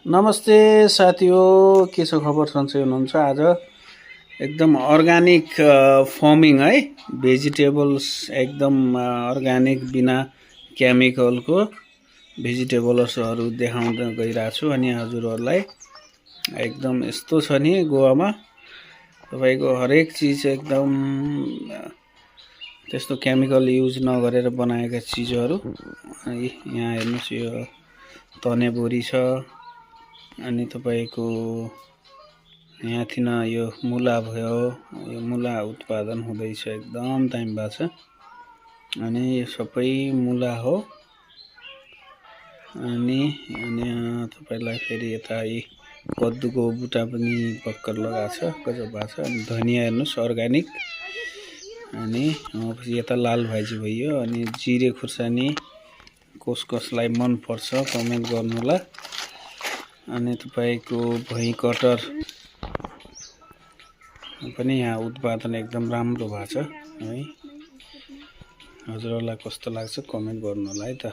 नमस्ते साथीहो, के छ खबर? सन्चै हुनुहुन्छ? आज एकदम अर्ग्यानिक फार्मिङ है, भेजिटेबल्स एकदम अर्ग्यानिक बिना केमिकलको भेजिटेबल्सहरू देखाउन गइरहेको छु। अनि हजुरहरूलाई एकदम यस्तो छ नि, गोवामा तपाईको हरेक चीज एकदम त्यस्तो केमिकल युज नगरेर बनाएका चीजहरू। यहाँ हेर्नुस्, यो तनेबोरी छ। अनि तपाईको यहाँ थिन यो मुला भयो, यो मुला उत्पादन हुँदैछ, एकदम टाइम भएको छ। अनि यो सबै मुला हो। अनि तपाईलाई फेरि यता कद्दुको बुटा पनि भर्खर लगाएको छ, गजब भएको छ। अनि धनिया हेर्नुस्, अर्ग्यानिक। अनि यता लाल भाजी भयो। अनि जिरे खुर्सानी कसलाई मन पर्छ कमेन्ट गर्नु होला। अनि तपाईको भुइँ कटर पनि यहाँ उत्पादन एकदम राम्रो भएको छ है। हजुरहरूलाई कस्तो लाग्छ कमेन्ट गर्नु होला है त।